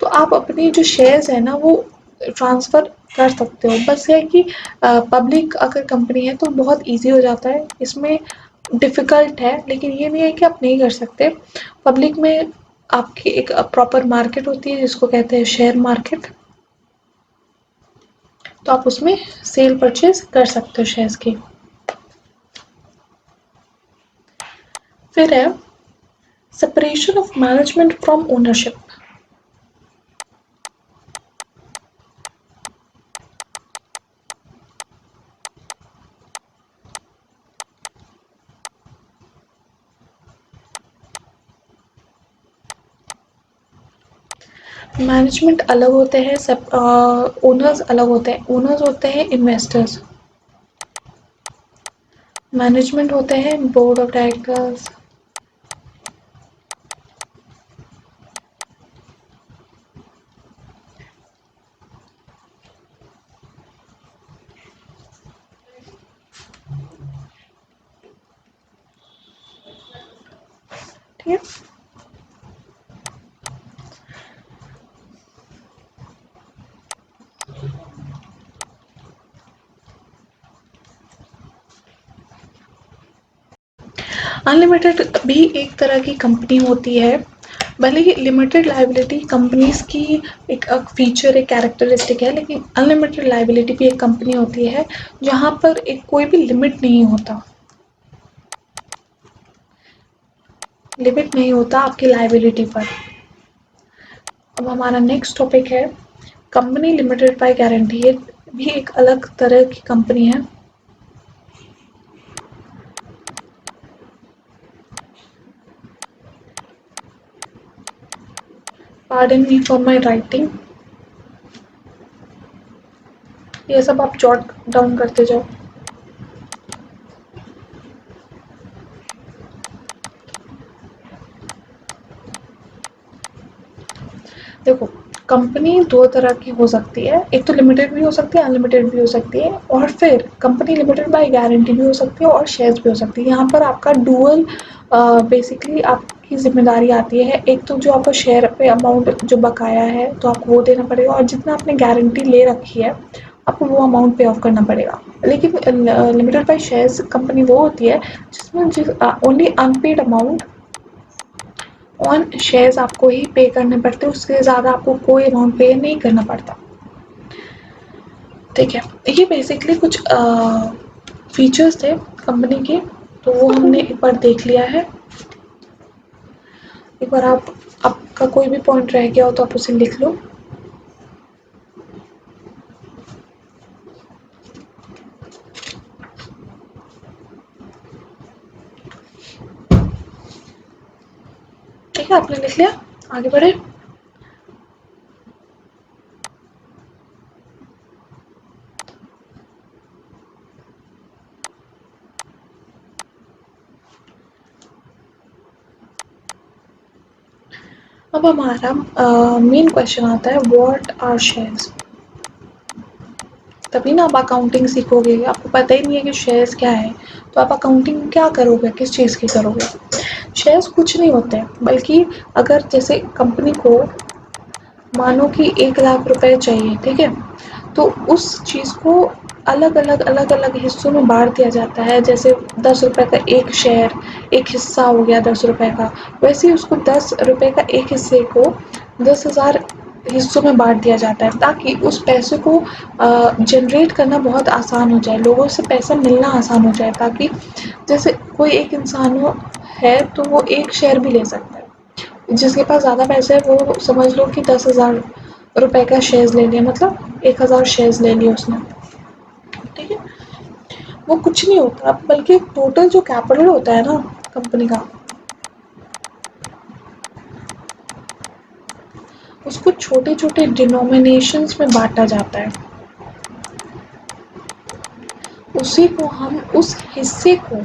تو آپ اپنی جو شیئرز ہیں نا وہ ٹرانسفر کر سکتے ہو. بس یہ ہے کہ پبلک اگر کمپنی ہے تو بہت ایزی ہو جاتا ہے. اس میں ڈفیکلٹ ہے لیکن یہ نہیں ہے کہ آپ نہیں کر سکتے. پبلک میں آپ کی ایک پراپر مارکیٹ ہوتی ہے جس کو کہتے ہیں شیئر مارکیٹ. تو آپ اس میں سیل پرچیز کر سکتے ہو شیئرز کی. پھر ہے separation of management from ownership. Management الگ ہوتے ہیں، سب اونرز الگ ہوتے ہیں. اونرز ہوتے ہیں انویسٹرز، مینجمنٹ ہوتے ہیں بورڈ آف ڈائریکٹرز. ٹھیک ہے. انلمیٹڈ بھی ایک طرح کی کمپنی ہوتی ہے. بھلے ہی لمیٹڈ لائبلٹی کمپنیز کی ایک فیچر ایک کیریکٹرسٹک ہے، لیکن انلمیٹڈ لائبلٹی بھی ایک کمپنی ہوتی ہے جہاں پر ایک کوئی بھی لمٹ نہیں ہوتا. لمٹ نہیں ہوتا آپ کی لائبلٹی پر. اب ہمارا نیکسٹ ٹاپک ہے کمپنی لمیٹڈ بائی گارنٹی. یہ بھی ایک الگ طرح کی کمپنی ہے. Pardon me for my writing. یہ سب آپ جوٹ ڈاؤن کرتے جاؤ. دیکھو کمپنی دو طرح کی ہو سکتی ہے. ایک تو لمیٹیڈ بھی ہو سکتی ہے، انلمیٹیڈ بھی ہو سکتی ہے. اور پھر کمپنی لمیٹڈ بائی گارنٹی بھی ہو سکتی ہے اور شیئرس بھی ہو سکتی ہے. یہاں پر آپ کا ڈوئل بیسکلی آپ کی ذمہ داری آتی ہے. ایک تو جو آپ کا شیئر پہ اماؤنٹ جو بقایا ہے تو آپ کو وہ دینا پڑے گا، اور جتنا آپ نے گارنٹی لے رکھی ہے آپ کو وہ اماؤنٹ پے آف کرنا پڑے گا. لیکن لمیٹڈ بائی شیئرس کمپنی وہ ہوتی ہے جس میں only unpaid amount on shares آپ کو ہی پے کرنے پڑتے. اس سے زیادہ آپ کو کوئی اماؤنٹ پے نہیں کرنا پڑتا. ٹھیک ہے. یہ بیسکلی کچھ فیچرس تھے کمپنی کے، تو وہ ہم نے ایک بار دیکھ لیا ہے. ایک بار آپ کا کوئی بھی پوائنٹ رہ گیا ہو تو آپ اسے لکھ لو. ٹھیک ہے، آپ نے لکھ لیا. آگے بڑھے. اب ہمارا مین کوشچن آتا ہے واٹ آر شیئرز. تبھی نا آپ اکاؤنٹنگ سیکھو گے. آپ کو پتہ ہی نہیں ہے کہ شیئرز کیا ہے تو آپ اکاؤنٹنگ کیا کرو گے، کس چیز کی کرو گے. شیئرز کچھ نہیں ہوتے بلکہ اگر جیسے کمپنی کو مانو کہ 1,00,000 روپے چاہیے، ٹھیک ہے، تو اس چیز کو الگ الگ حصوں میں بانٹ دیا جاتا ہے. جیسے 10 روپے کا ایک شیئر، ایک حصہ ہو گیا 10 روپے کا. ویسے ہی اس کو 10 روپے کا ایک حصے کو 10,000 حصوں میں بانٹ دیا جاتا ہے تاکہ اس پیسے کو جنریٹ کرنا بہت آسان ہو جائے. لوگوں سے پیسہ ملنا آسان ہو جائے تاکہ جیسے کوئی ایک انسان ہے تو وہ ایک شیئر بھی لے سکتا ہے. جس کے پاس زیادہ پیسے ہے وہ سمجھ لو کہ 10,000 روپے کا شیئرز لے لیا، مطلب 1,000 شیئرز لے لیے اس نے. ٹھیک ہے. وہ کچھ نہیں ہوتا بلکہ ٹوٹل جو کیپٹل ہوتا ہے نا کمپنی کا، اس کو چھوٹے چھوٹے ڈینومینیشنس میں بانٹا جاتا ہے. اسی کو ہم اس حصے کو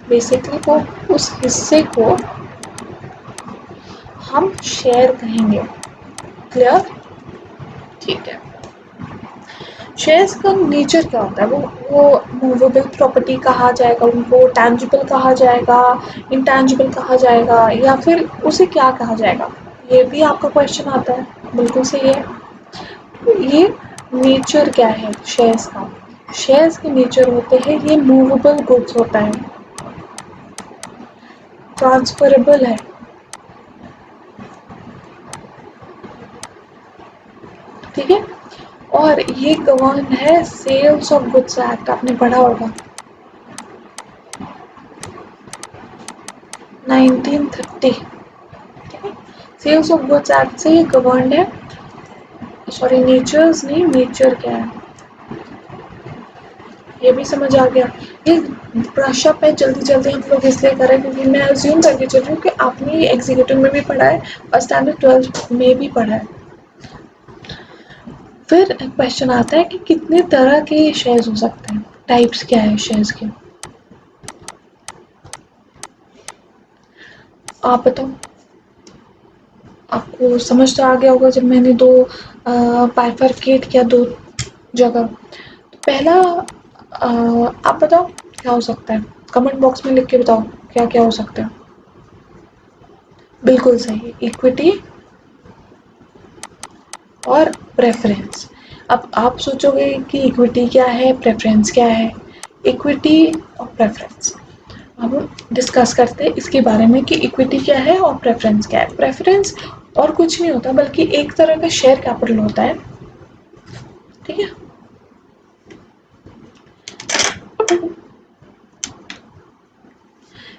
بیسکلی کو اس حصے کو ہم شیئر کہیں گے. کلیئر؟ ٹھیک ہے. شیئرز کا نیچر کیا ہوتا ہے؟ وہ موویبل پراپرٹی کہا جائے گا ان کو، ٹینجیبل کہا جائے گا، انٹینجیبل کہا جائے گا، یا پھر اسے کیا کہا جائے گا؟ یہ بھی آپ کا کوشچن آتا ہے، بالکل صحیح ہے. یہ نیچر کیا ہے شیئرس کا؟ شیئرس کے نیچر ہوتے ہیں یہ موویبل گڈس ہوتا ہے، ٹرانسفریبل ہے، ٹھیک ہے. اور یہ گوان ہے سیلس آف گڈس ایکٹ، آپ نے پڑھا ہوگا 1930. ٹھیک ہے، سیلس آف گڈس ایکٹ سے یہ گورنڈ ہے. سوری نیچرز نہیں، نیچر کیا ہے یہ بھی سمجھ آ گیا. یہ برش اپ ہے جلدی جلدی ہم لوگ اس لیے کریں کیونکہ میں زیوم کر کے چل رہی ہوں کہ آپ نے ایگزیکٹو میں بھی پڑھا ہے اور اسٹینڈرڈ 12 میں بھی پڑھا ہے. پھر کوشچن آتا ہے کہ کتنے طرح کے شیئرز ہو سکتے ہیں، ٹائپس کیا ہے شیئرز کے. آپ بتاؤ، آپ کو سمجھ تو آ گیا ہوگا جب میں نے دو بائیفرکیٹ کیا دو جگہ. تو پہلا آپ بتاؤ کیا ہو سکتا ہے، کمنٹ باکس میں لکھ کے بتاؤ کیا کیا ہو سکتا ہے. بالکل صحیح، ایکویٹی اور پریفرنس. اب آپ سوچو گے کہ ایکویٹی کیا ہے، پریفرنس کیا ہے. ایکویٹی اور پریفرنس اب ڈسکس کرتے ہیں اس کے بارے میں کہ ایکویٹی کیا ہے اور پریفرنس کیا ہے. پریفرنس اور کچھ نہیں ہوتا بلکہ ایک طرح کا شیئر کیپٹل ہوتا ہے، ٹھیک ہے.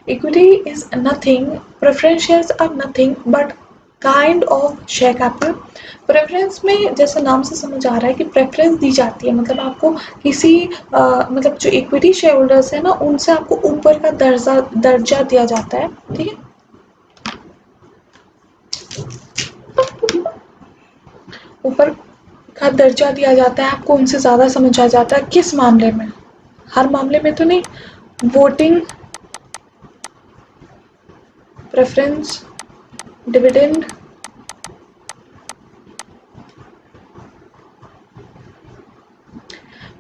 Equity is nothing, preference shares are nothing but kind of share capital. Preference میں جیسے نام سے سمجھ آ رہا ہے کہ پریفرنس دی جاتی ہے، مطلب آپ کو کسی مطلب جو ایکویٹی شیئر ہولڈرس ہیں نا ان سے آپ کو اوپر کا درجہ دیا جاتا ہے، ٹھیک ہے. اوپر کا درجہ دیا جاتا ہے، آپ کو ان سے زیادہ سمجھ آ جاتا ہے. کس معاملے میں؟ ہر معاملے میں تو نہیں. ووٹنگ، پریفرنس، ڈویڈنڈ،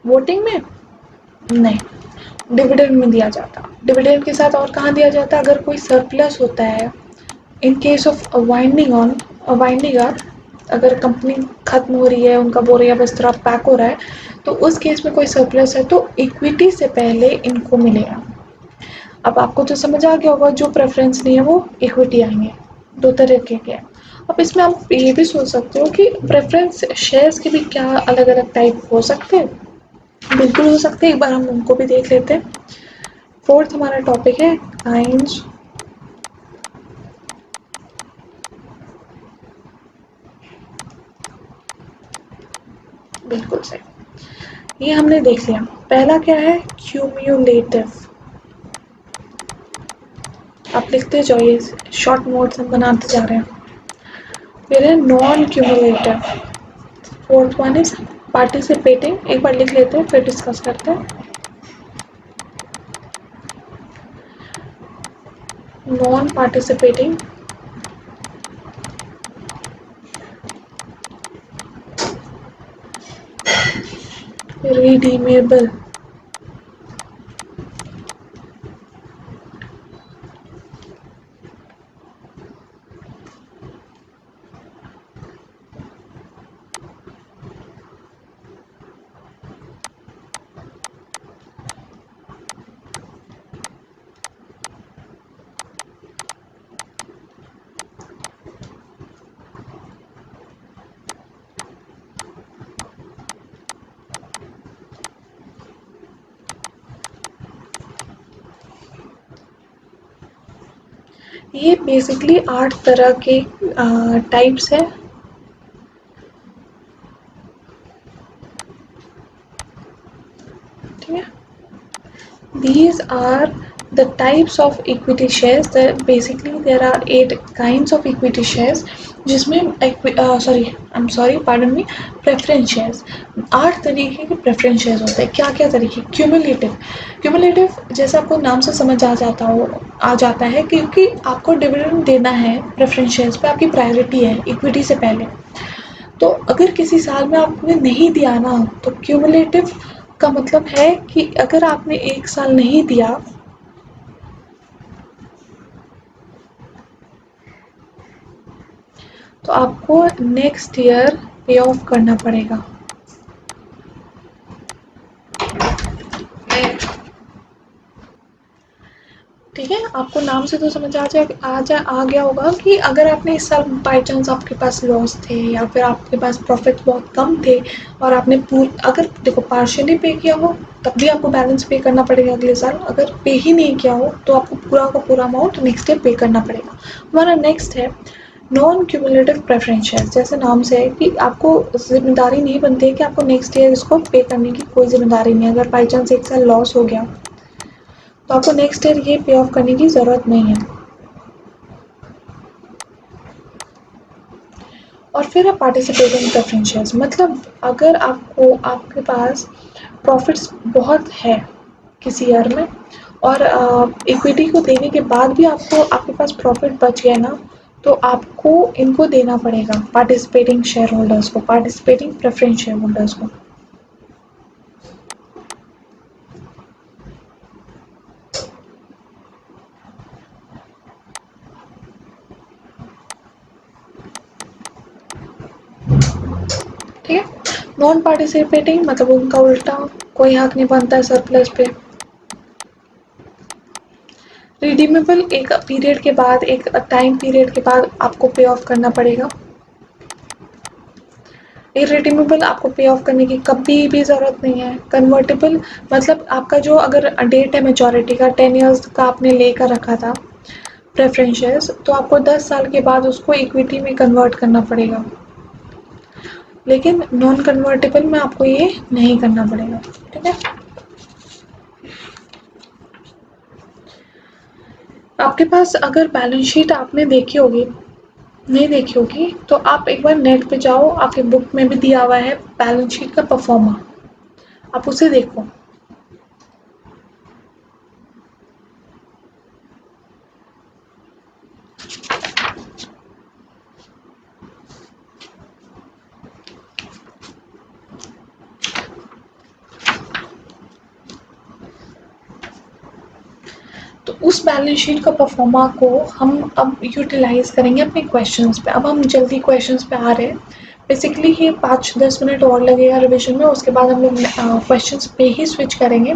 ووٹنگ میں نہیں، ڈویڈنڈ میں دیا جاتا. ڈویڈنڈ کے ساتھ اور کہاں دیا جاتا ہے؟ اگر کوئی سرپلس ہوتا ہے ان کیس آف وائنڈنگ اگر کمپنی ختم ہو رہی ہے، ان کا بوریا بستر پیک ہو رہا ہے تو اس کیس میں کوئی سرپلس ہے تو ایکویٹی سے پہلے ان کو ملے گا. اب آپ کو تو سمجھ آ گیا ہوگا جو پریفرنس نہیں ہے وہ ایکویٹی آئیں گے. دو طریقے کے. اب اس میں آپ یہ بھی سوچ سکتے ہو کہ پریفرنس شیئرس کے بھی کیا الگ الگ ٹائپ ہو سکتے ہیں. بالکل ہو سکتے، ایک بار ہم ان کو بھی دیکھ لیتے ہیں. فورتھ ہمارا ٹاپک ہے کائنڈز بالکل صحیح. یہ ہم نے دیکھ لیا. پہلا کیا ہے؟ کیومیولیٹو. آپ لکھتے جائیے، شارٹ نوٹس ہم بناتے جا رہے ہیں. پھر ہے non cumulative. Fourth one is participating. ایک بار لکھ لیتے ہیں پھر ڈسکس کرتے ہیں. Non participating, redeemable. یہ بیسکلی 8 طرح کے ٹائپس ہیں. ٹھیک ہے. These are the types of equity shares. Basically there are 8 kinds of equity shares جس میں preference shares. 8 طریقے کے preference shares ہوتے ہیں. کیا کیا طریقے؟ Cumulative جیسا آپ کو نام سے سمجھ آ جاتا ہے کیونکہ آپ کو ڈویڈنڈ دینا ہے preference shares پہ، آپ کی پرائرٹی ہے equity سے پہلے. تو اگر کسی سال میں آپ نے نہیں دیا نا تو کیومولیٹو کا مطلب ہے کہ اگر آپ نے ایک سال نہیں دیا تو آپ کو نیکسٹ ایئر پے آف کرنا پڑے گا. ٹھیک ہے، آپ کو نام سے تو سمجھ آ گیا ہوگا کہ اگر آپ نے اس سال بائی چانس آپ کے پاس لاس تھے یا پھر آپ کے پاس پروفٹ بہت کم تھے اور آپ نے اگر دیکھو پارشلی پے کیا ہو تب بھی آپ کو بیلنس پے کرنا پڑے گا اگلے سال. اگر پے ہی نہیں کیا ہو تو آپ کو پورا کا پورا اماؤنٹ نیکسٹ ایئر پے کرنا پڑے گا. ہمارا نیکسٹ ہے نان کیومولیٹو پریفرنس شیئر. جیسے نام سے ہے کہ آپ کو ذمہ داری نہیں بنتی ہے کہ آپ کو نیکسٹ ایئر اس کو پے کرنے کی کوئی ذمہ داری نہیں ہے. اگر بائی چانس ایک سال لاس ہو گیا تو آپ کو نیکسٹ ایئر یہ پے آف کرنے کی ضرورت نہیں ہے. اور پھر ہے پارٹیسپیٹنگ پریفرنس شیئرز. مطلب اگر آپ کے پاس پروفٹس بہت ہے کسی ایئر میں اور ایکویٹی کو دینے کے بعد بھی آپ کے پاس پروفٹ بچ گیا نا تو آپ کو ان کو دینا پڑے گا پارٹیسپیٹنگ شیئر ہولڈرس کو، پارٹیسپیٹنگ پریفرنس شیئر ہولڈرس کو. ٹھیک ہے. نان پارٹیسپیٹنگ مطلب ان کا الٹا، کوئی حق نہیں بنتا ہے سرپلس پہ. ریڈیمیبل ایک پیریڈ کے بعد، ایک ٹائم پیریڈ کے بعد آپ کو پے آف کرنا پڑے گا. ریڈیمیبل آپ کو پے آف کرنے کی کبھی بھی ضرورت نہیں ہے. کنورٹیبل مطلب آپ کا جو اگر ڈیٹ ہے میچورٹی کا 10 ایئرس کا آپ نے لے کر رکھا تھا پریفرنس شیئرز تو آپ کو 10 سال کے بعد اس کو ایکویٹی میں کنورٹ کرنا پڑے گا. لیکن نان کنورٹیبل میں آپ کو یہ نہیں کرنا پڑے گا. ٹھیک ہے. آپ کے پاس اگر بیلنس شیٹ آپ نے دیکھی ہوگی، نہیں دیکھی ہوگی تو آپ ایک بار نیٹ پہ جاؤ، آپ کے بک میں بھی دیا ہوا ہے بیلنس شیٹ کا پرفارما، آپ اسے دیکھو. تو اس بیلنس شیٹ کا پرفارما کو ہم اب یوٹیلائز کریں گے اپنے کویشچنس پہ. اب ہم جلدی کویشچنس پہ آ رہے ہیں. بیسکلی یہ 5-10 منٹ اور لگے گا ریویژن میں، اس کے بعد ہم لوگ کویشچنس پہ ہی سوئچ کریں گے.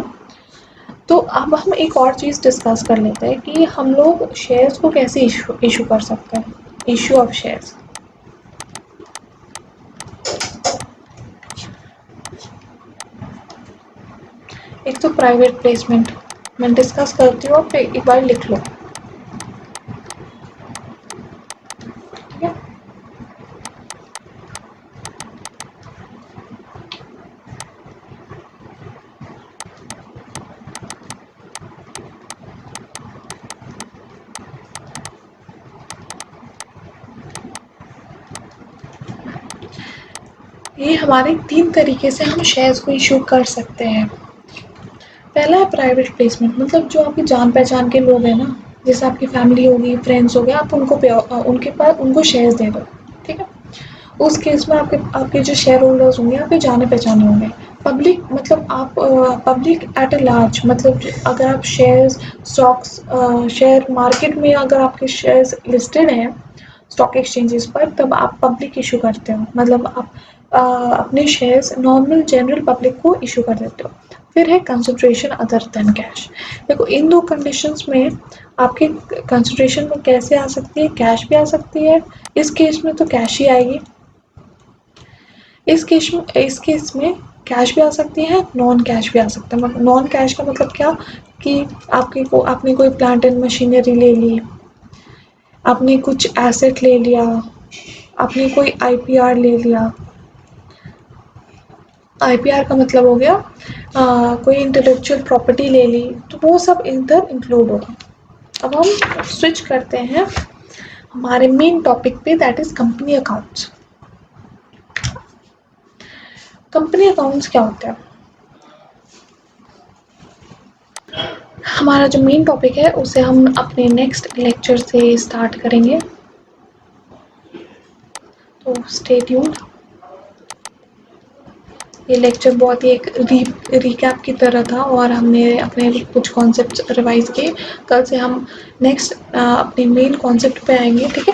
تو اب ہم ایک اور چیز ڈسکس کر لیتے ہیں کہ ہم لوگ شیئرس کو کیسے ایشو کر سکتے ہیں. Issue of shares. ایک تو پرائیویٹ پلیسمنٹ میں ڈسکس کرتی ہوں، آپ ایک بار لکھ لو. ٹھیک ہے. یہ ہمارے 3 طریقے سے ہم شیئرز کو ایشو کر سکتے ہیں. پہلا ہے پرائیویٹ پلیسمنٹ. مطلب جو آپ کی جان پہچان کے لوگ ہیں نا، جیسے آپ کی فیملی ہوگی، فرینڈس ہو گئے، آپ ان کے پاس ان کو شیئرز دے دو. ٹھیک ہے. اس کیس میں آپ کے جو شیئر ہولڈرز ہوں گے آپ کے جانے پہچانے ہوں گے. پبلک مطلب آپ پبلک ایٹ اے لارج، مطلب اگر آپ اسٹاکس شیئر مارکیٹ میں اگر آپ کے شیئرز لسٹڈ ہیں اسٹاک ایکسچینجز پر، تب آپ پبلک ایشو کرتے ہو. مطلب آپ اپنے شیئرز نارمل جنرل پبلک کو ایشو کر دیتے ہو. پھر ہے کنسنٹریشن ادر دین کیش. دیکھو ان 2 کنڈیشنز میں آپ کی کنسنٹریشن میں کیسے آ سکتی ہے، کیش بھی آ سکتی ہے. اس کیس میں تو کیش ہی آئے گی. اس کیس میں کیش بھی آ سکتی ہے، نان کیش بھی آ سکتا ہے. نان کیش کا مطلب کیا کہ آپ نے کوئی پلانٹ اینڈ مشینری لے لی، آپ نے کچھ ایسٹ لے لیا، آپ نے کوئی آئی پی آر لے لیا. آئی پی آر کا مطلب ہو گیا کوئی انٹلیکچوئل پراپرٹی لے لی، تو وہ سب ادھر انکلوڈ ہوگا. اب ہم سوئچ کرتے ہیں ہمارے مین ٹاپک پہ، that is company accounts. Company accounts کیا ہوتا ہے؟ ہمارا جو مین ٹاپک ہے اسے ہم اپنے نیکسٹ لیکچر سے اسٹارٹ کریں گے، تو اسٹے ٹیونڈ. یہ لیکچر بہت ہی ایک ریکیپ کی طرح تھا اور ہم نے اپنے کچھ کانسیپٹس ریوائز کیے. کل سے ہم نیکسٹ اپنے مین کانسیپٹ پہ آئیں گے. ٹھیک ہے.